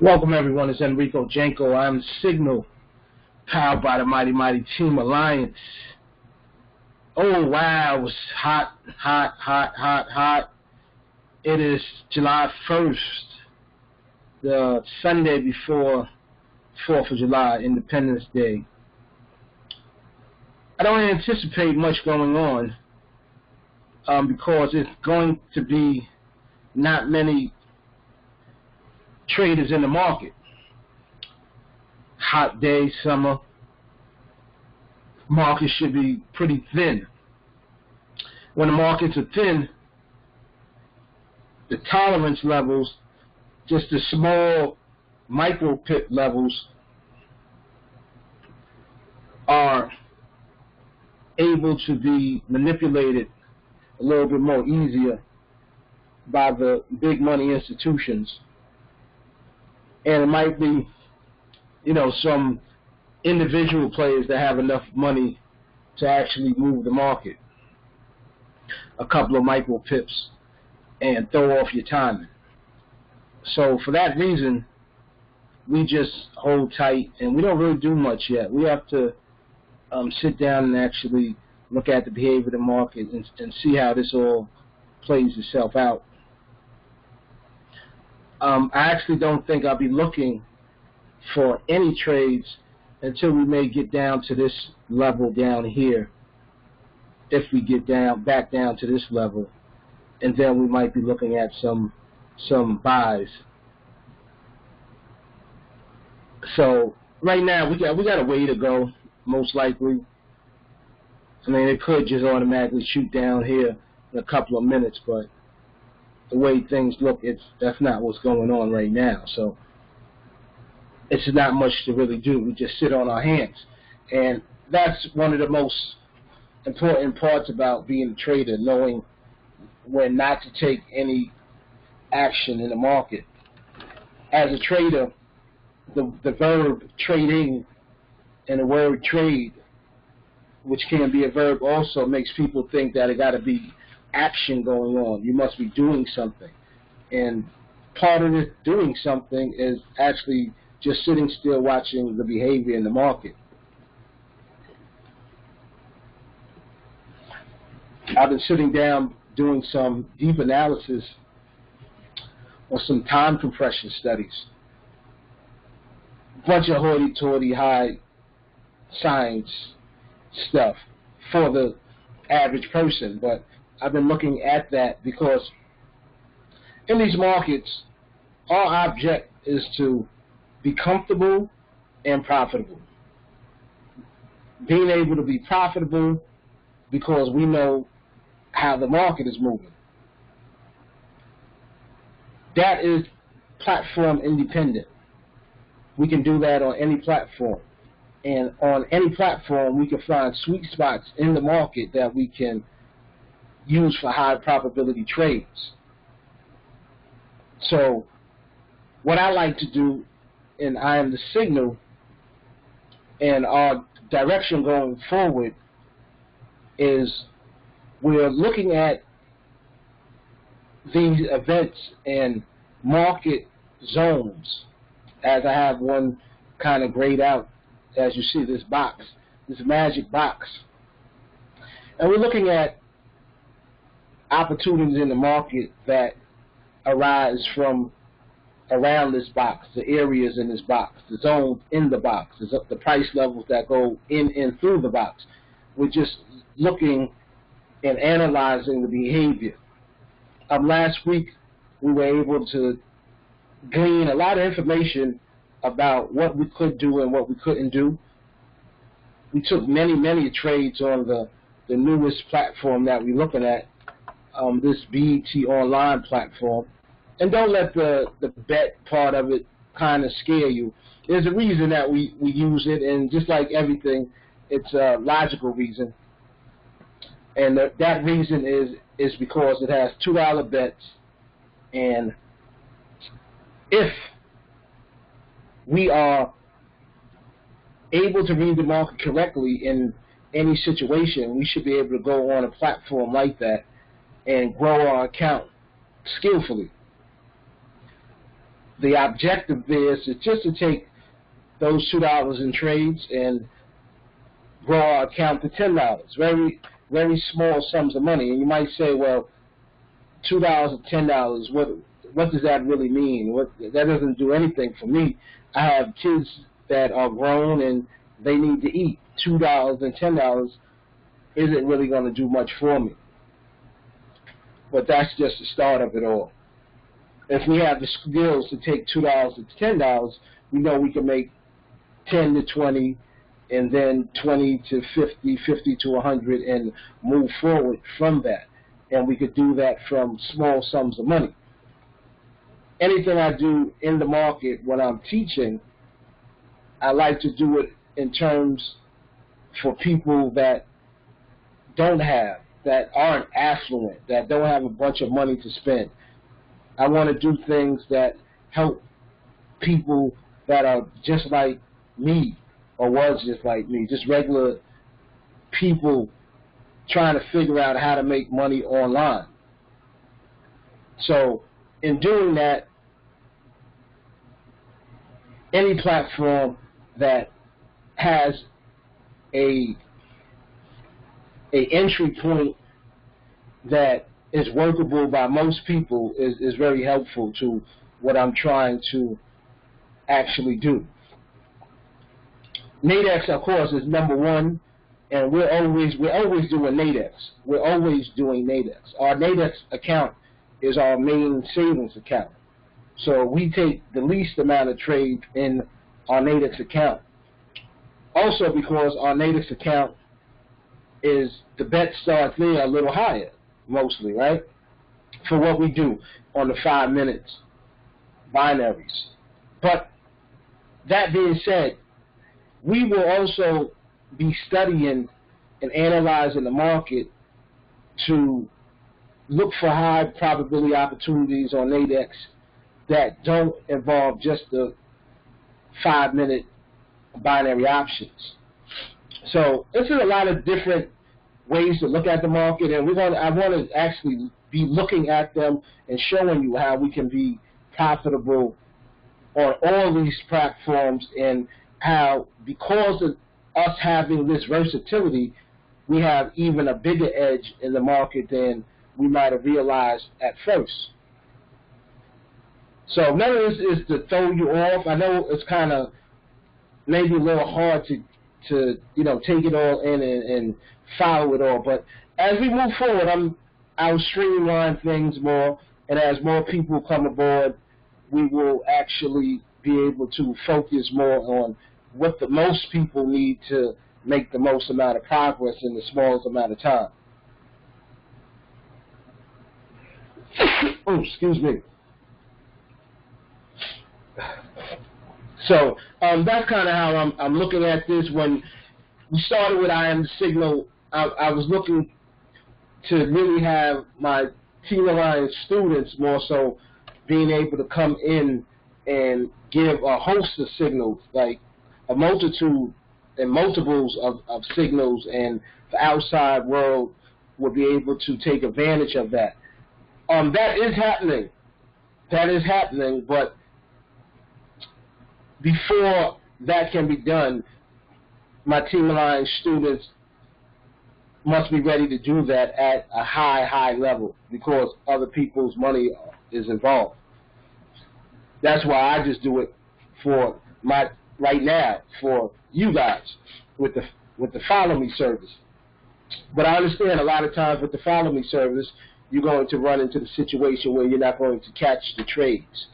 Welcome everyone, it's Enrico Janko. I'm Signal, powered by the mighty Team Alliance. Oh wow, it was hot. It is July 1st, the Sunday before 4th of July, Independence Day. I don't anticipate much going on because it's going to be not many traders in the market. Hot day, summer. Markets should be pretty thin. When the markets are thin, the tolerance levels, just the small micro pip levels, are able to be manipulated a little bit more easier by the big money institutions. And it might be, some individual players that have enough money to actually move the market. A couple of micro pips and throw off your timing. So for that reason, we just hold tight and we don't really do much yet. We have to sit down and actually look at the behavior of the market and see how this all plays itself out. I actually don't think I'll be looking for any trades until we may get down to this level down here. If we get back down to this level, and then we might be looking at some buys. So right now we got a way to go, most likely. I mean, it could just automatically shoot down here in a couple of minutes, but the way things look, that's not what's going on right now. So it's not much to really do. We just sit on our hands. And that's one of the most important parts about being a trader, knowing when not to take any action in the market. As a trader, the verb trading and the word trade, which can be a verb also, makes people think that it got to be action going on. You must be doing something. And part of this doing something is actually just sitting still watching the behavior in the market. I've been sitting down doing some deep analysis on some time compression studies. Bunch of hoity-toity high science stuff for the average person, but I've been looking at that because in these markets, our object is to be comfortable and profitable. Being able to be profitable because we know how the market is moving. That is platform independent. We can do that on any platform. And on any platform, we can find sweet spots in the market that we can use for high probability trades. So what I like to do in IMtheSIGNAL and our direction going forward is we're looking at these events and market zones, as I have one kind of grayed out, as you see this box, this magic box. And we're looking at opportunities in the market that arise from around this box, the areas in this box, the zones in the box, the price levels that go in and through the box. We're just looking and analyzing the behavior. Last week, we were able to glean a lot of information about what we could do and what we couldn't do. We took many trades on the newest platform that we're looking at, this BET online platform. And don't let the bet part of it kind of scare you. There's a reason that we use it, and just like everything, it's a logical reason. And that reason is because it has $2 bets, and if we are able to read the market correctly in any situation, we should be able to go on a platform like that and grow our account skillfully. the objective there is just to take those $2 in trades and grow our account to $10. Very, very small sums of money. And you might say, well, $2 or $10, what does that really mean? That doesn't do anything for me. I have kids that are grown and they need to eat. $2 and $10 isn't really going to do much for me. But that's just the start of it all. If we have the skills to take $2 to $10, we know we can make 10 to 20, and then 20 to 50, 50 to 100, and move forward from that. And we could do that from small sums of money. Anything I do in the market when I'm teaching, I like to do it in terms for people that don't have, that aren't affluent, that don't have a bunch of money to spend. I want to do things that help people that are just like me, or was just like me, just regular people trying to figure out how to make money online. So in doing that, any platform that has a entry point that is workable by most people is very helpful to what I'm trying to actually do. Nadex, of course, is number one, and we're always doing Nadex. We're always doing Nadex. Our Nadex account is our main savings account. So we take the least amount of trade in our Nadex account. Also because our Nadex account is, the bets start there a little higher, mostly, right? For what we do on the 5 minutes binaries. But that being said, we will also be studying and analyzing the market to look for high probability opportunities on Nadex that don't involve just the 5 minute binary options. So this is a lot of different ways to look at the market, and I want to actually be looking at them and showing you how we can be profitable on all these platforms, and how, because of us having this versatility, we have even a bigger edge in the market than we might have realized at first. So none of this is to throw you off. I know it's kind of maybe a little hard to take it all in and follow it all, but as we move forward, I'll streamline things more, and as more people come aboard, we will actually be able to focus more on what the most people need to make the most amount of progress in the smallest amount of time. Oh, excuse me. So that's kind of how I'm looking at this. When we started with IMtheSIGNAL, I was looking to really have my Team Alliance students more so being able to come in and give a host of signals, like a multitude and multiples of signals, and the outside world will be able to take advantage of that. That is happening. That is happening, but before that can be done, my Team Alliance students must be ready to do that at a high level, because other people's money is involved. That's why I just do it for right now for you guys with the Follow Me service. But I understand a lot of times with the Follow Me service, you're going to run into the situation where you're not going to catch the trades.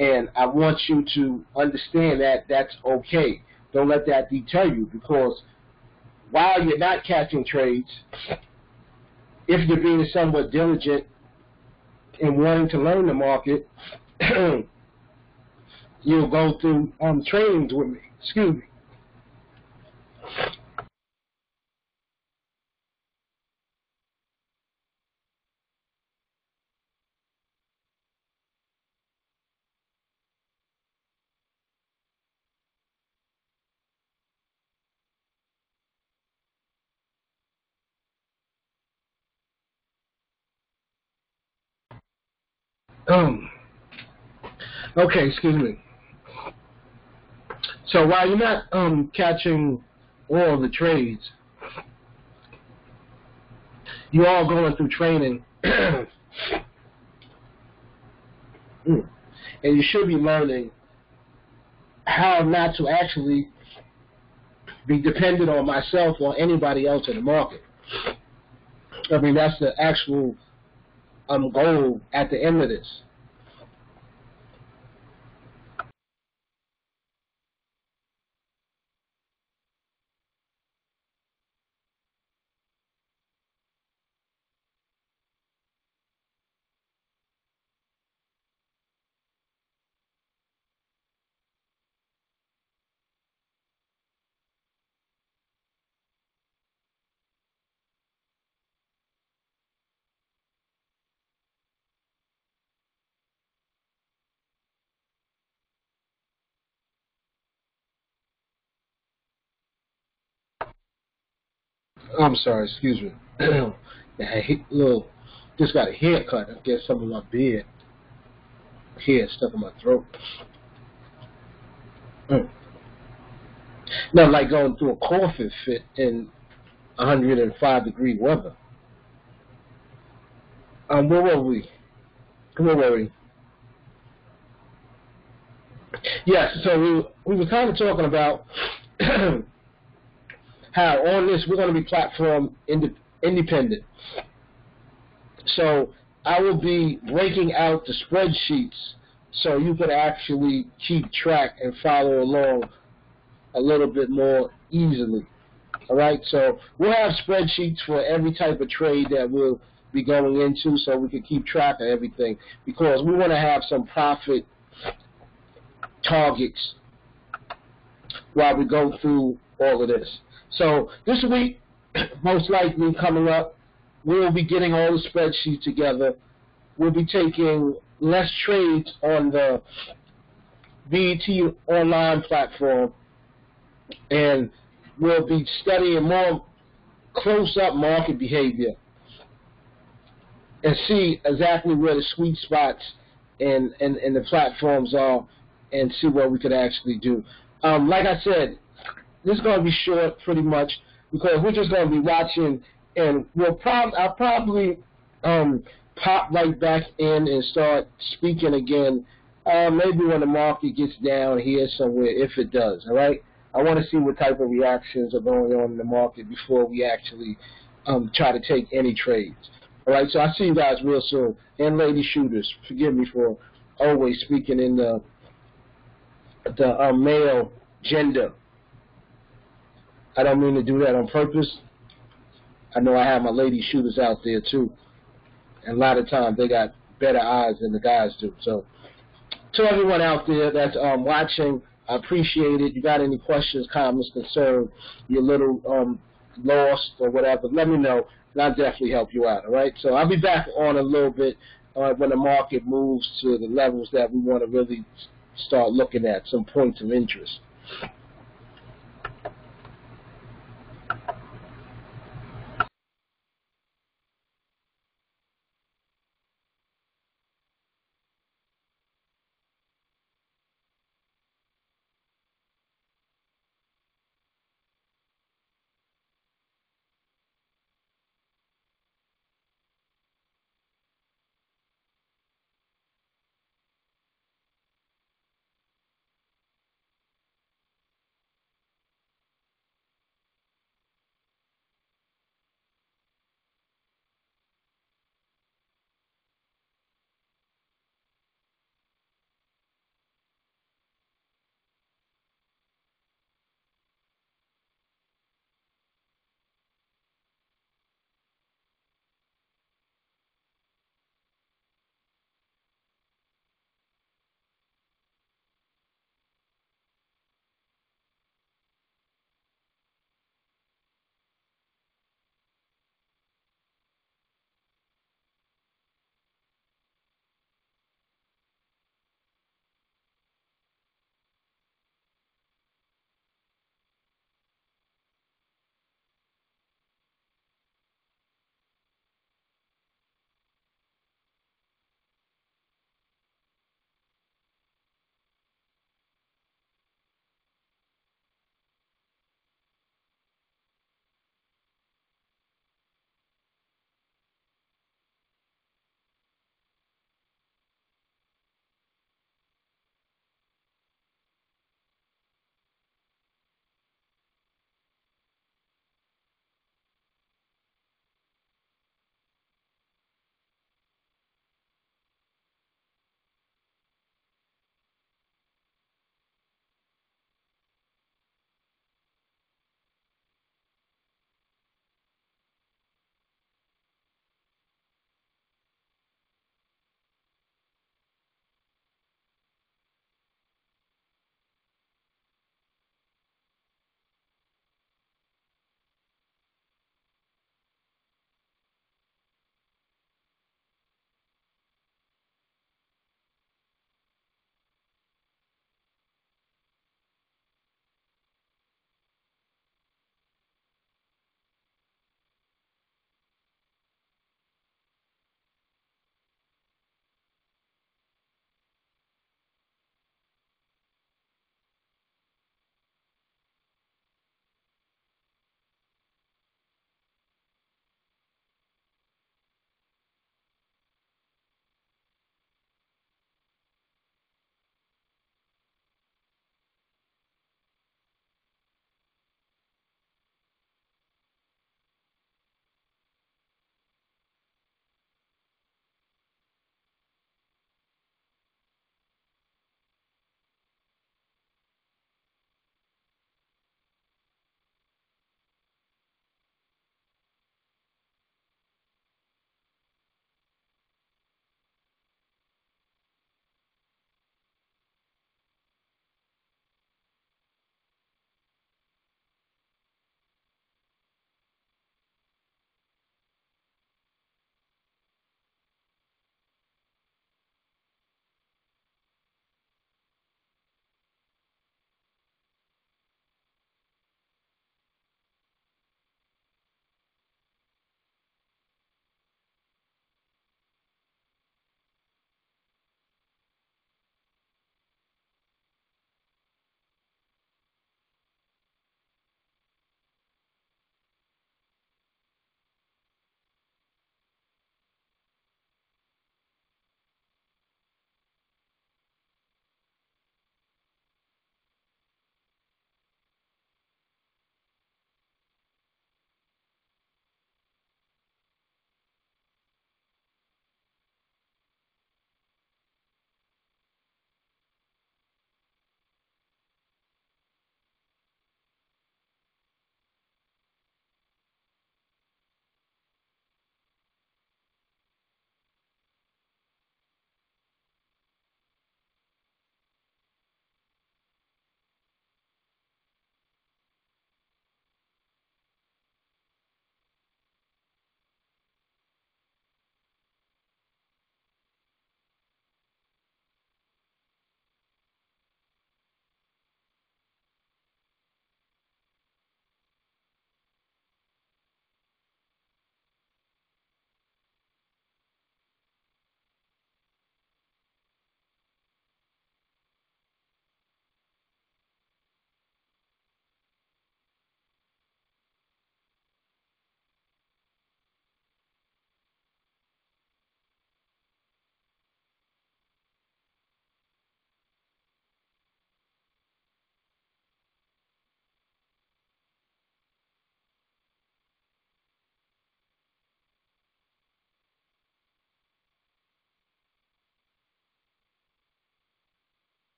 And I want you to understand that that's okay. Don't let that deter you, because while you're not catching trades, if you're being somewhat diligent in wanting to learn the market, you'll go through trainings with me. Excuse me. Okay, excuse me. So while you're not catching all the trades, you're all going through training, and you should be learning how not to actually be dependent on myself or anybody else in the market. I mean, that's the actual goal at the end of this. I'm sorry, excuse me. Just got a haircut. I guess some of my beard hair stuck in my throat. Not like going through a coffin fit in 105-degree weather. Where were we? Where were we? Yes, so we were kind of talking about how on this we're going to be platform independent. So I will be breaking out the spreadsheets so you can actually keep track and follow along a little bit more easily. All right, so we'll have spreadsheets for every type of trade that we'll be going into so we can keep track of everything, because we want to have some profit targets while we go through all of this. So this week, most likely coming up, we'll be getting all the spreadsheets together. We'll be taking less trades on the BET online platform, and we'll be studying more close-up market behavior and see exactly where the sweet spots and the platforms are, and see what we could actually do. Like I said, this is going to be short pretty much, because we're just going to be watching, and I'll probably pop right back in and start speaking again, maybe when the market gets down here somewhere, if it does, all right? I want to see what type of reactions are going on in the market before we actually try to take any trades. All right, so I'll see you guys real soon. And lady shooters, forgive me for always speaking in the male gender. I don't mean to do that on purpose. I know I have my lady shooters out there too, and a lot of times they got better eyes than the guys do. So to everyone out there that's watching, I appreciate it. You got any questions, comments, concerns, you're a little lost or whatever, let me know, and I'll definitely help you out, all right? So I'll be back on a little bit when the market moves to the levels that we want to really start looking at, some points of interest.